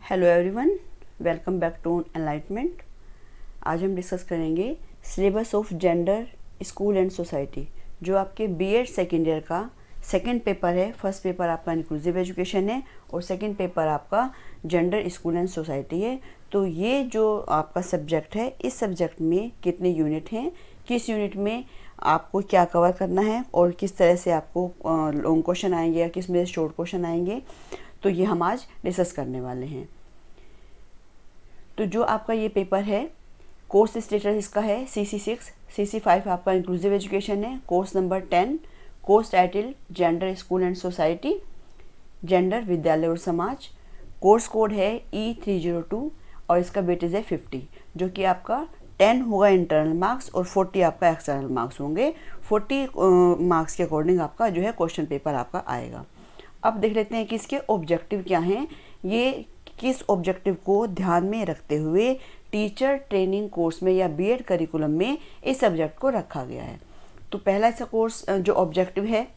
Hello everyone, welcome back to Enlightenment. आज हम discuss करेंगे syllabus of gender school and society, जो आपके बीएड सेकेंड ईयर का सेकेंड पेपर है। फर्स्ट पेपर आपका इंक्लूसिव एजुकेशन है और सेकेंड पेपर आपका जेंडर स्कूल एंड सोसाइटी है। तो ये जो आपका सब्जेक्ट है, इस सब्जेक्ट में कितने यूनिट हैं, किस यूनिट में आपको क्या कवर करना है और किस तरह से आपको लॉन्ग क्वेश्चन आएंगे या किस में शॉर्ट क्वेश्चन आएंगे, तो ये हम आज डिस्कस करने वाले हैं। तो जो आपका ये पेपर है, कोर्स स्टेटस इसका है CC6, CC5 आपका इंक्लूसिव एजुकेशन है। Course number 10, course title gender school and society, gender विद्यालय और समाज। कोर्स कोड है E302 और इसका वेटेज है 50, जो कि आपका 10 होगा इंटरनल मार्क्स और 40 आपका एक्सटर्नल मार्क्स होंगे। 40 मार्क्स के अकॉर्डिंग आपका जो है क्वेश्चन पेपर आपका आएगा। अब देख लेते हैं कि इसके ऑब्जेक्टिव क्या हैं। ये किस ऑब्जेक्टिव को ध्यान में रखते हुए टीचर ट्रेनिंग कोर्स में या बीएड करिकुलम में इस सब्जेक्ट को रखा गया है। तो पहला इसका कोर्स जो ऑब्जेक्टिव है,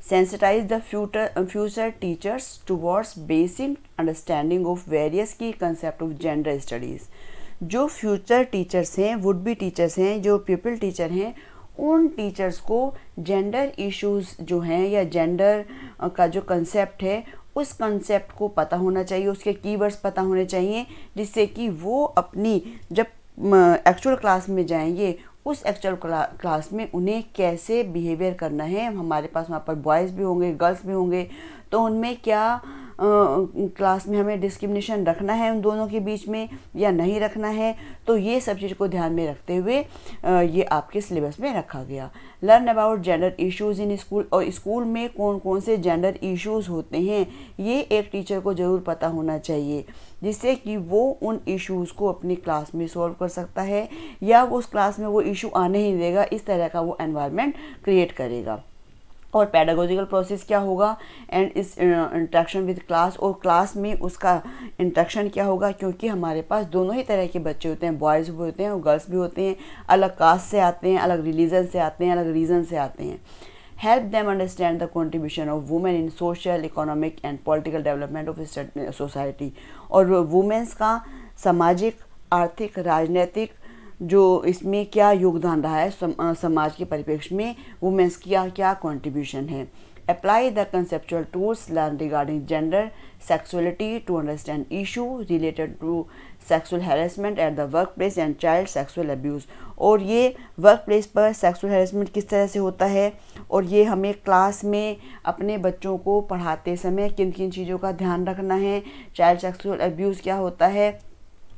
sensitise the future teachers towards basic understanding of various key concept of gender studies. जो फ्यूचर टीचर्स हैं, वुड बी टीचर्स हैं, जो पीपल टीचर हैं, उन टीचर्स को जेंडर इश्यूज जो हैं या जेंडर का जो कंसेप्ट है, उस कंसेप्ट को पता होना चाहिए, उसके कीवर्ड्स पता होने चाहिए, जिससे कि वो अपनी जब एक्चुअल क्लास में जाएंगे, उस एक्चुअल क्लास में उन्हें कैसे बिहेवियर करना है। हमारे पास वहाँ पर बॉयज़ भी होंगे, गर्ल्स भी होंगे, तो उनमें क्या क्लास में हमें डिस्क्रिमिनेशन रखना है उन दोनों के बीच में या नहीं रखना है। तो ये सब चीज़ को ध्यान में रखते हुए ये आपके सिलेबस में रखा गया। Learn about gender issues in school, और स्कूल में कौन कौन से जेंडर इश्यूज़ होते हैं ये एक टीचर को ज़रूर पता होना चाहिए, जिससे कि वो उन इश्यूज़ को अपनी क्लास में सॉल्व कर सकता है या वो उस क्लास में वो इशू आने ही देगा, इस तरह का वो एनवायरनमेंट क्रिएट करेगा। और पैडागोजिकल प्रोसेस क्या होगा एंड इस इंटरेक्शन विद क्लास, और क्लास में उसका इंटरेक्शन क्या होगा, क्योंकि हमारे पास दोनों ही तरह के बच्चे होते हैं, बॉयज़ भी होते हैं और गर्ल्स भी होते हैं, अलग कास्ट से आते हैं, अलग रिलीजन से आते हैं, अलग रीजन से आते हैं। Help them understand the contribution of women in social, economic and political development of society. और वुमेन्स का सामाजिक, आर्थिक, राजनीतिक जो इसमें क्या योगदान रहा है समाज के परिप्रेक्ष्य में, वुमेन्स की क्या कंट्रीब्यूशन है। Apply the conceptual tools learn regarding gender sexuality to understand issue related to sexual harassment at the work place and child sexual abuse. और ये वर्क प्लेस पर सेक्सुअल हैरेसमेंट किस तरह से होता है, और ये हमें क्लास में अपने बच्चों को पढ़ाते समय किन किन चीज़ों का ध्यान रखना है, चाइल्ड सेक्सुअल अब्यूज़ क्या होता है।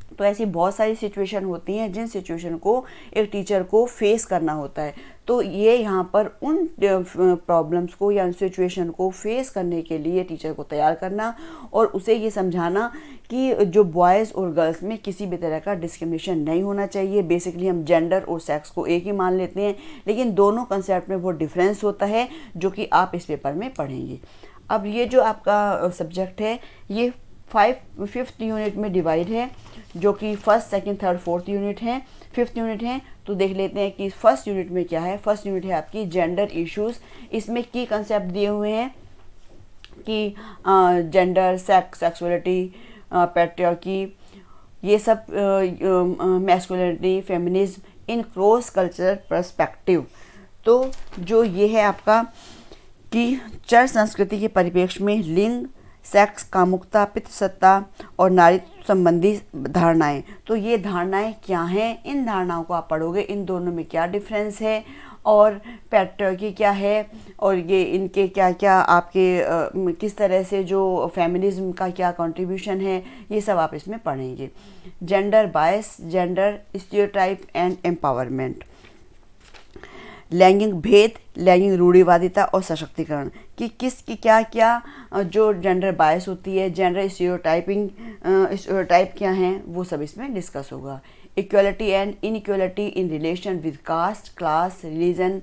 तो ऐसी बहुत सारी सिचुएशन होती हैं जिन सिचुएशन को एक टीचर को फेस करना होता है। तो ये यहाँ पर उन प्रॉब्लम्स को या उन सिचुएशन को फेस करने के लिए टीचर को तैयार करना और उसे ये समझाना कि जो बॉयज़ और गर्ल्स में किसी भी तरह का डिस्क्रिमिनेशन नहीं होना चाहिए। बेसिकली हम जेंडर और सेक्स को एक ही मान लेते हैं, लेकिन दोनों कंसेप्ट में बहुत डिफरेंस होता है, जो कि आप इस पेपर में पढ़ेंगे। अब ये जो आपका सब्जेक्ट है, ये 5th यूनिट में डिवाइड है, जो कि first, second, third, fourth unit है, 5th यूनिट है। तो देख लेते हैं कि फर्स्ट यूनिट में क्या है। फर्स्ट यूनिट है आपकी जेंडर इश्यूज़। इसमें की कंसेप्ट दिए हुए हैं कि जेंडर, सेक्स, सेक्सुअलिटी, पैट्रियार्की, ये सब, मैस्कुलिनिटी, फेमिनिज्म इन क्रॉस कल्चरल पर्सपेक्टिव। तो जो ये है आपका कि चर संस्कृति के परिप्रेक्ष्य में लिंग, सेक्स, कामुकता, पितृसत्ता और नारीत्व संबंधी धारणाएं। तो ये धारणाएं क्या हैं, इन धारणाओं को आप पढ़ोगे, इन दोनों में क्या डिफरेंस है और पैट्रियार्की क्या है, और ये इनके क्या क्या आपके किस तरह से जो फेमिनिज्म का क्या कंट्रीब्यूशन है, ये सब आप इसमें पढ़ेंगे। Gender bias, gender stereotype and empowerment, लैंगिक भेद, लैंगिक रूढ़िवादिता और सशक्तिकरण, कि किसकी क्या क्या जो जेंडर बायस होती है, जेंडर स्टीरियोटाइप क्या हैं, वो सब इसमें डिस्कस होगा। Equality and inequality in relation with caste, class, religion,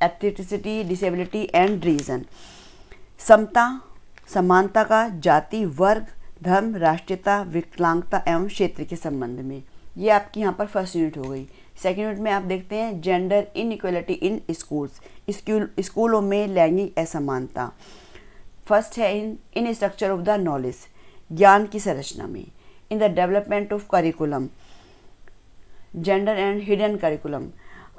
ethnicity, disability and region, समता, समानता का जाति, वर्ग, धर्म, राष्ट्रीयता, विकलांगता एवं क्षेत्र के संबंध में। ये आपकी यहाँ पर फर्स्ट यूनिट हो गई। सेकेंड यूनिट में आप देखते हैं जेंडर इनइक्वलिटी इन स्कूल्स, स्कूलों में लैंगिक असमानता। फर्स्ट है इन स्ट्रक्चर ऑफ द नॉलेज, ज्ञान की संरचना में। In the development of curriculum, gender and hidden curriculum.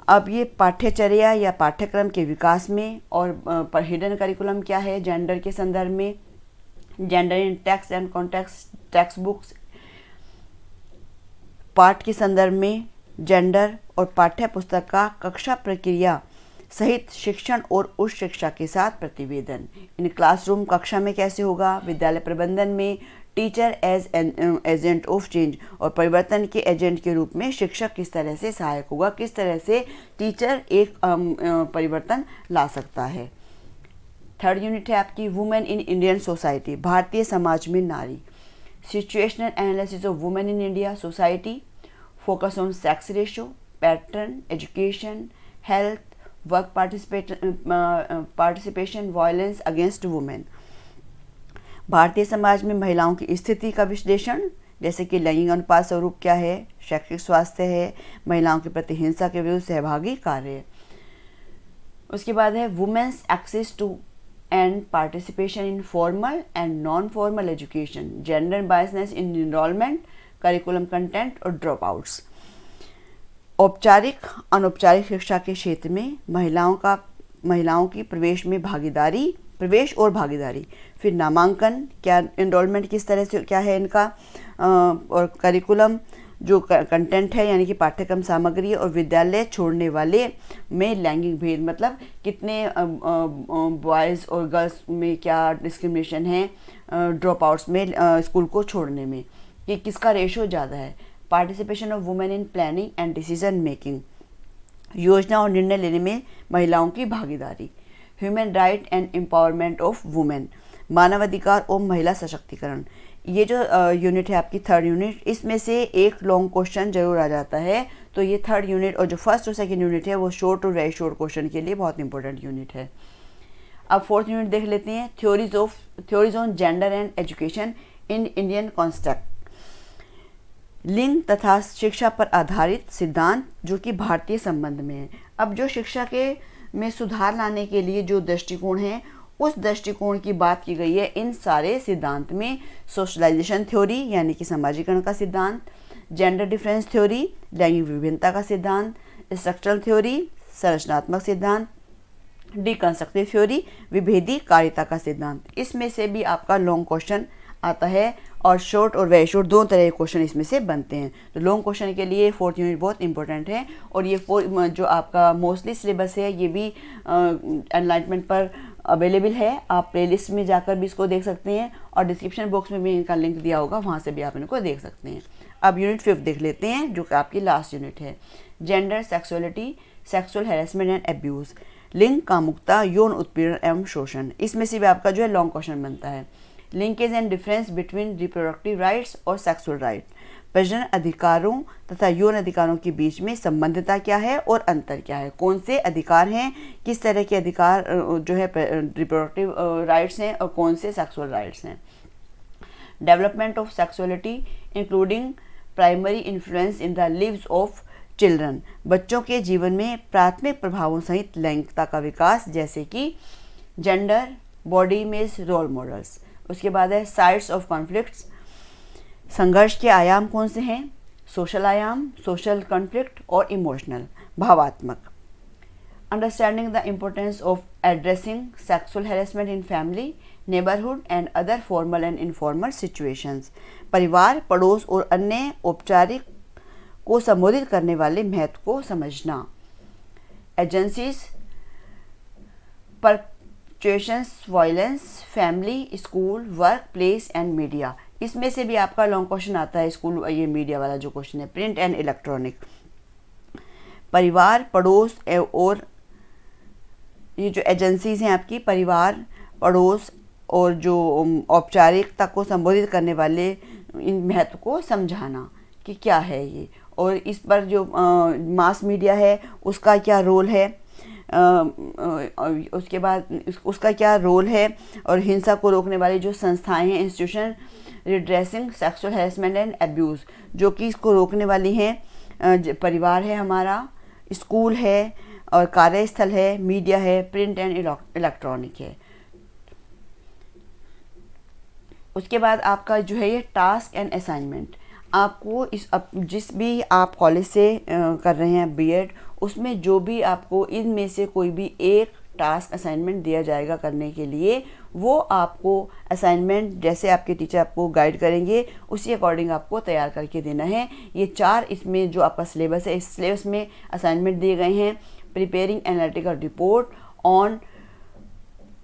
अब ये पाठ्यचर्या या पाठ्यक्रम के विकास में, और हिडन करिकुलम क्या है जेंडर के संदर्भ में, gender in text and context text books, पाठ के संदर्भ में जेंडर और पाठ्य पुस्तक का कक्षा प्रक्रिया सहित शिक्षण और उच्च शिक्षा के साथ प्रतिवेदन। इन क्लासरूम कक्षा में कैसे होगा, विद्यालय प्रबंधन में teacher as an agent of change, और परिवर्तन के एजेंट के रूप में शिक्षक किस तरह से सहायक होगा, किस तरह से टीचर एक परिवर्तन ला सकता है। थर्ड यूनिट है आपकी women in Indian society, Bharatiya Samaj में नारी, situational analysis of women in India society, focus on sex ratio, pattern, education, health, work participation, violence against women. Bharatiya Samaj में महिलाओं की स्थिति का विश्लेषण, जैसे कि लैंगिक अनुपात स्वरूप क्या है, शैक्षिक स्वास्थ्य है, महिलाओं के प्रति हिंसा के विरुद्ध सहभागी कार्य। उसके बाद है women's access to and participation in formal and non formal education, gender biasness in enrolment, curriculum content और ड्रॉप आउट्स। औपचारिक अनौपचारिक शिक्षा के क्षेत्र में महिलाओं की प्रवेश और भागीदारी, फिर नामांकन, क्या एनरोलमेंट किस तरह से क्या है इनका, और करिकुलम जो कंटेंट है यानी कि पाठ्यक्रम सामग्री, और विद्यालय छोड़ने वाले में लैंगिक भेद, मतलब कितने बॉयज़ और गर्ल्स में क्या डिस्क्रिमिनेशन है, ड्रॉप आउट्स में स्कूल को छोड़ने में, कि किसका रेशो ज़्यादा है। Participation of women in planning and decision making, योजना और निर्णय लेने में महिलाओं की भागीदारी। Human right and empowerment of women, मानवाधिकार और महिला सशक्तिकरण। ये जो यूनिट है आपकी थर्ड यूनिट, इसमें से एक लॉन्ग क्वेश्चन जरूर आ जाता है, तो ये थर्ड यूनिट और जो फर्स्ट और सेकंड यूनिट है वो शॉर्ट और वेरी शॉर्ट क्वेश्चन के लिए बहुत इंपॉर्टेंट यूनिट है। अब फोर्थ यूनिट देख लेते हैं, theories on gender and education in Indian context, लिंग तथा शिक्षा पर आधारित सिद्धांत जो कि भारतीय संबंध में है। अब जो शिक्षा के में सुधार लाने के लिए जो दृष्टिकोण है, उस दृष्टिकोण की बात की गई है इन सारे सिद्धांत में। सोशलाइजेशन थ्योरी यानी कि समाजीकरण का सिद्धांत, जेंडर डिफरेंस थ्योरी, लैंगिक विभिन्नता का सिद्धांत, स्ट्रक्चरल थ्योरी, संरचनात्मक सिद्धांत, डिकंस्ट्रक्टिव थ्योरी, विभेदी कारिता का सिद्धांत। इसमें से भी आपका लॉन्ग क्वेश्चन आता है, और शॉर्ट और वेरी शॉर्ट दोनों तरह के क्वेश्चन इसमें से बनते हैं। तो लॉन्ग क्वेश्चन के लिए फोर्थ यूनिट बहुत इंपॉर्टेंट है, और ये जो आपका मोस्टली सिलेबस है ये भी एनलाइटमेंट पर अवेलेबल है, आप प्लेलिस्ट में जाकर भी इसको देख सकते हैं, और डिस्क्रिप्शन बॉक्स में भी इनका लिंक दिया होगा, वहाँ से भी आप इनको देख सकते हैं। अब यूनिट 5 देख लेते हैं जो कि आपकी लास्ट यूनिट है, gender, sexuality, sexual harassment and abuse, लिंग, कामुकता, यौन उत्पीड़न एवं शोषण। इसमें से भी आपका जो है लॉन्ग क्वेश्चन बनता है। Linkage and difference between reproductive rights और सेक्सुअल राइट, प्रजनन अधिकारों तथा यौन अधिकारों के बीच में संबंधता क्या है और अंतर क्या है, कौन से अधिकार हैं, किस तरह के अधिकार जो है रिप्रोडक्टिव राइट्स हैं और कौन से सेक्सुअल राइट्स हैं। Development of sexuality including primary influence in the leaves of children, बच्चों के जीवन में प्राथमिक प्रभावों सहित लैंगिकता का विकास, जैसे कि gender, body image, role models. उसके बाद है साइड्स ऑफ कॉन्फ्लिक्ट्स, संघर्ष के आयाम कौन से हैं, सोशल आयाम, सोशल कॉन्फ्लिक्ट और इमोशनल, भावात्मक। Understanding the importance of addressing sexual harassment in family, neighbourhood and other formal and informal situations, परिवार, पड़ोस और अन्य औपचारिक को संबोधित करने वाले महत्व को समझना। Agencies, perpetrations violence, family, school, work place and media. इसमें से भी आपका लॉन्ग क्वेश्चन आता है, स्कूल ये मीडिया वाला जो क्वेश्चन है, प्रिंट एंड इलेक्ट्रॉनिक। परिवार, पड़ोस और ये जो एजेंसीज हैं आपकी, परिवार, पड़ोस और जो औपचारिकता को संबोधित करने वाले इन महत्व को समझाना कि क्या है ये, और इस पर जो मास मीडिया है उसका क्या रोल है, उसके बाद उसका क्या रोल है, और हिंसा को रोकने वाली जो संस्थाएं हैं, institution, redressing sexual harassment and abuse, जो कि इसको रोकने वाली हैं, परिवार है हमारा, स्कूल है और कार्यस्थल है, मीडिया है, प्रिंट एंड इलेक्ट्रॉनिक है। उसके बाद आपका जो है ये टास्क एंड असाइनमेंट, आपको जिस भी आप कॉलेज से कर रहे हैं बीएड, उसमें जो भी आपको इनमें से कोई भी एक टास्क असाइनमेंट दिया जाएगा करने के लिए, वो आपको असाइनमेंट जैसे आपके टीचर आपको गाइड करेंगे उसी अकॉर्डिंग आपको तैयार करके देना है। ये 4 इसमें जो आपका सिलेबस है, इस सिलेबस में असाइनमेंट दिए गए हैं। Preparing analytical report on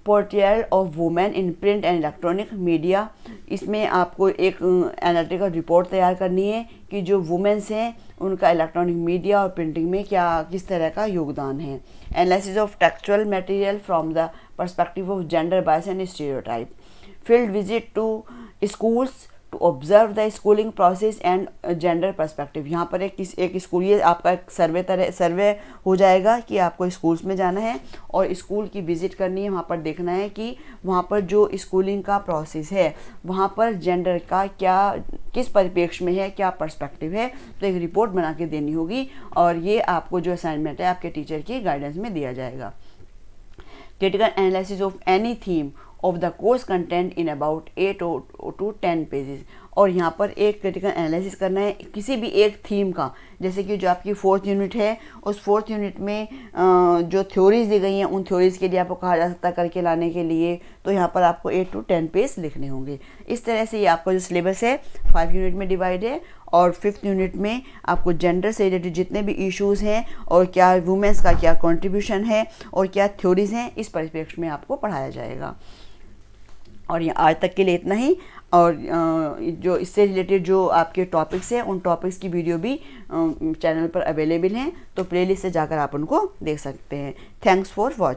portrayal of women in print and electronic media, इसमें आपको एक एनालिटिकल रिपोर्ट तैयार करनी है कि जो वुमेन्स हैं उनका इलेक्ट्रॉनिक मीडिया और प्रिंटिंग में किस तरह का योगदान है। Analysis of textual material from the perspective of gender bias and stereotype. Field visit to schools to observe the schooling process and gender perspective. यहाँ पर एक स्कूल, ये आपका एक सर्वे हो जाएगा कि आपको स्कूल्स में जाना है और स्कूल की विज़िट करनी है। वहाँ पर देखना है कि वहाँ पर जो स्कूलिंग का प्रोसेस है वहाँ पर जेंडर का किस परिप्रेक्ष्य में है, क्या पर्सपेक्टिव है, तो एक रिपोर्ट बना के देनी होगी और ये आपको जो असाइनमेंट है आपके टीचर की गाइडेंस में दिया जाएगा। Critical analysis of any theme of the course content in about 8 to 10 pages, और यहाँ पर एक क्रिटिकल एनालिसिस करना है किसी भी एक थीम का। जैसे कि जो आपकी 4th यूनिट है, उस 4th यूनिट में जो थ्योरीज दी गई हैं उन थ्योरीज़ के लिए आपको कहा जा सकता है करके लाने के लिए, तो यहाँ पर आपको 8 to 10 पेज लिखने होंगे। इस तरह से ये आपका जो सिलेबस है 5 यूनिट में डिवाइड है और 5th यूनिट में आपको जेंडर से रिलेटेड जितने भी इश्यूज़ हैं और क्या वुमेन्स का क्या कंट्रीब्यूशन है और क्या थ्योरीज़ हैं, इस परिप्रेक्ष्य में आपको पढ़ाया जाएगा। और ये आज तक के लिए इतना ही, और जो इससे रिलेटेड जो आपके टॉपिक्स हैं उन टॉपिक्स की वीडियो भी चैनल पर अवेलेबल हैं, तो प्लेलिस्ट से जाकर आप उनको देख सकते हैं। Thanks for watching.